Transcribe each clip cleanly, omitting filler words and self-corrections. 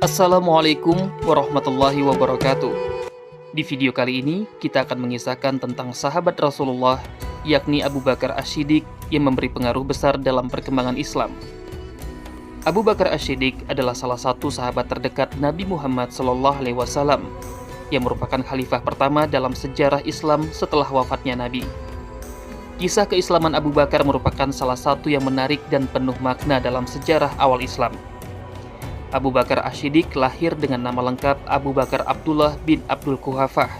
Assalamualaikum warahmatullahi wabarakatuh. Di video kali ini, kita akan mengisahkan tentang sahabat Rasulullah, yakni Abu Bakar Ash-Shiddiq yang memberi pengaruh besar dalam perkembangan Islam. Abu Bakar Ash-Shiddiq adalah salah satu sahabat terdekat Nabi Muhammad SAW yang merupakan khalifah pertama dalam sejarah Islam setelah wafatnya Nabi. Kisah keislaman Abu Bakar merupakan salah satu yang menarik dan penuh makna dalam sejarah awal Islam. Abu Bakar Ash-Shiddiq lahir dengan nama lengkap Abu Bakar Abdullah bin Abdul Quhafah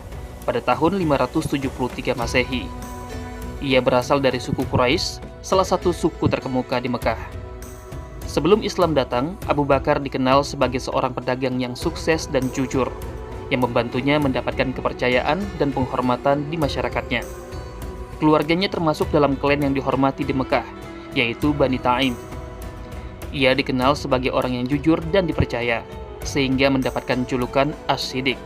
pada tahun 573 Masehi. Ia berasal dari suku Quraisy, salah satu suku terkemuka di Mekah. Sebelum Islam datang, Abu Bakar dikenal sebagai seorang pedagang yang sukses dan jujur, yang membantunya mendapatkan kepercayaan dan penghormatan di masyarakatnya. Keluarganya termasuk dalam klan yang dihormati di Mekah, yaitu Bani Taim. Ia dikenal sebagai orang yang jujur dan dipercaya, sehingga mendapatkan julukan Ash-Shiddiq.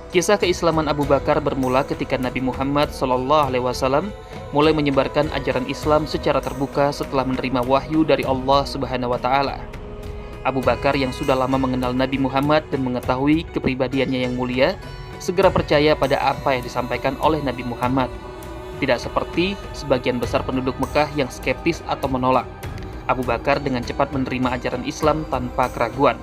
Kisah keislaman Abu Bakar bermula ketika Nabi Muhammad SAW mulai menyebarkan ajaran Islam secara terbuka setelah menerima wahyu dari Allah Subhanahu wa Ta'ala. Abu Bakar yang sudah lama mengenal Nabi Muhammad dan mengetahui kepribadiannya yang mulia, segera percaya pada apa yang disampaikan oleh Nabi Muhammad. Tidak seperti sebagian besar penduduk Mekah yang skeptis atau menolak. Abu Bakar dengan cepat menerima ajaran Islam tanpa keraguan.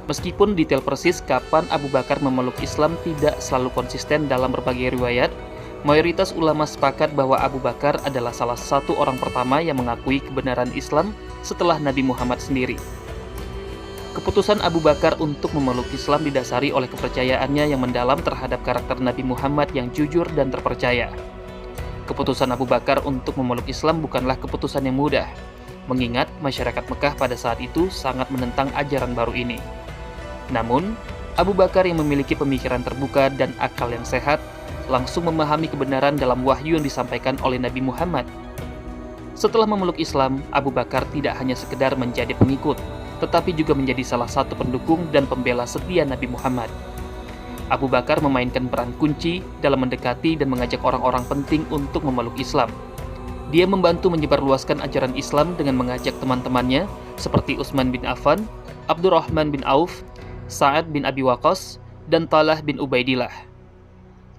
Meskipun detail persis kapan Abu Bakar memeluk Islam tidak selalu konsisten dalam berbagai riwayat, mayoritas ulama sepakat bahwa Abu Bakar adalah salah satu orang pertama yang mengakui kebenaran Islam setelah Nabi Muhammad sendiri. Keputusan Abu Bakar untuk memeluk Islam didasari oleh kepercayaannya yang mendalam terhadap karakter Nabi Muhammad yang jujur dan terpercaya. Keputusan Abu Bakar untuk memeluk Islam bukanlah keputusan yang mudah, mengingat masyarakat Mekah pada saat itu sangat menentang ajaran baru ini. Namun, Abu Bakar yang memiliki pemikiran terbuka dan akal yang sehat, langsung memahami kebenaran dalam wahyu yang disampaikan oleh Nabi Muhammad. Setelah memeluk Islam, Abu Bakar tidak hanya sekedar menjadi pengikut, tetapi juga menjadi salah satu pendukung dan pembela setia Nabi Muhammad. Abu Bakar memainkan peran kunci dalam mendekati dan mengajak orang-orang penting untuk memeluk Islam. Dia membantu menyebarluaskan ajaran Islam dengan mengajak teman-temannya seperti Utsman bin Affan, Abdurrahman bin Auf, Sa'ad bin Abi Waqqas, dan Talha bin Ubaidillah.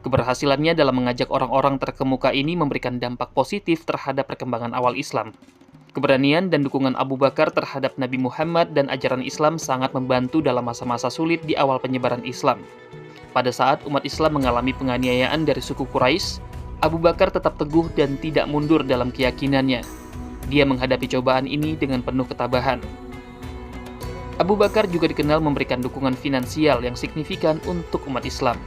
Keberhasilannya dalam mengajak orang-orang terkemuka ini memberikan dampak positif terhadap perkembangan awal Islam. Keberanian dan dukungan Abu Bakar terhadap Nabi Muhammad dan ajaran Islam sangat membantu dalam masa-masa sulit di awal penyebaran Islam. Pada saat umat Islam mengalami penganiayaan dari suku Quraisy, Abu Bakar tetap teguh dan tidak mundur dalam keyakinannya. Dia menghadapi cobaan ini dengan penuh ketabahan. Abu Bakar juga dikenal memberikan dukungan finansial yang signifikan untuk umat Islam.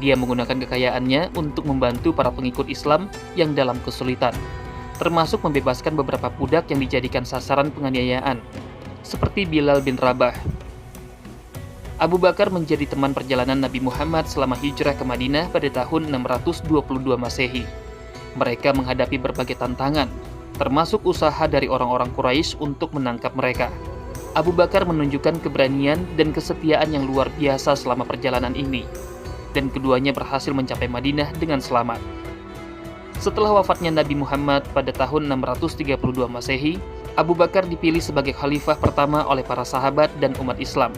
Dia menggunakan kekayaannya untuk membantu para pengikut Islam yang dalam kesulitan, termasuk membebaskan beberapa budak yang dijadikan sasaran penganiayaan, seperti Bilal bin Rabah. Abu Bakar menjadi teman perjalanan Nabi Muhammad selama hijrah ke Madinah pada tahun 622 Masehi. Mereka menghadapi berbagai tantangan, termasuk usaha dari orang-orang Quraisy untuk menangkap mereka. Abu Bakar menunjukkan keberanian dan kesetiaan yang luar biasa selama perjalanan ini, dan keduanya berhasil mencapai Madinah dengan selamat. Setelah wafatnya Nabi Muhammad pada tahun 632 Masehi, Abu Bakar dipilih sebagai khalifah pertama oleh para sahabat dan umat Islam.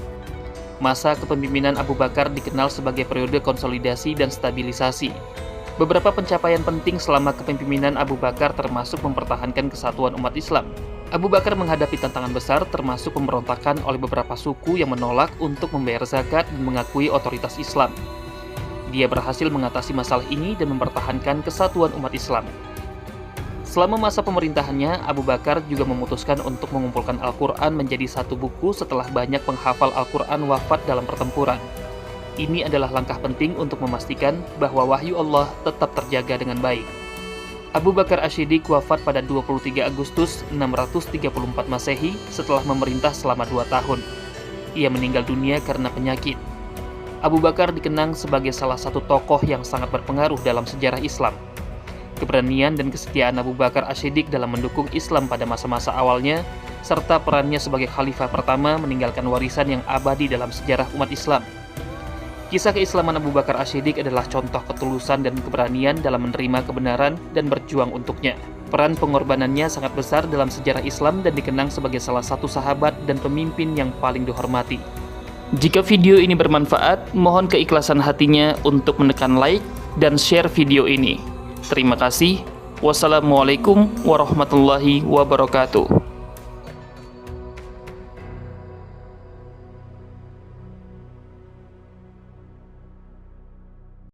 Masa kepemimpinan Abu Bakar dikenal sebagai periode konsolidasi dan stabilisasi. Beberapa pencapaian penting selama kepemimpinan Abu Bakar termasuk mempertahankan kesatuan umat Islam. Abu Bakar menghadapi tantangan besar termasuk pemberontakan oleh beberapa suku yang menolak untuk membayar zakat dan mengakui otoritas Islam. Dia berhasil mengatasi masalah ini dan mempertahankan kesatuan umat Islam. Selama masa pemerintahannya, Abu Bakar juga memutuskan untuk mengumpulkan Al-Quran menjadi satu buku setelah banyak penghafal Al-Quran wafat dalam pertempuran. Ini adalah langkah penting untuk memastikan bahwa wahyu Allah tetap terjaga dengan baik. Abu Bakar Ash-Shiddiq wafat pada 23 Agustus 634 Masehi setelah memerintah selama 2 tahun. Ia meninggal dunia karena penyakit. Abu Bakar dikenang sebagai salah satu tokoh yang sangat berpengaruh dalam sejarah Islam. Keberanian dan kesetiaan Abu Bakar Ash-Shiddiq dalam mendukung Islam pada masa-masa awalnya, serta perannya sebagai khalifah pertama meninggalkan warisan yang abadi dalam sejarah umat Islam. Kisah keislaman Abu Bakar Ash-Shiddiq adalah contoh ketulusan dan keberanian dalam menerima kebenaran dan berjuang untuknya. Peran pengorbanannya sangat besar dalam sejarah Islam dan dikenang sebagai salah satu sahabat dan pemimpin yang paling dihormati. Jika video ini bermanfaat, mohon keikhlasan hatinya untuk menekan like dan share video ini. Terima kasih. Wassalamualaikum warahmatullahi wabarakatuh.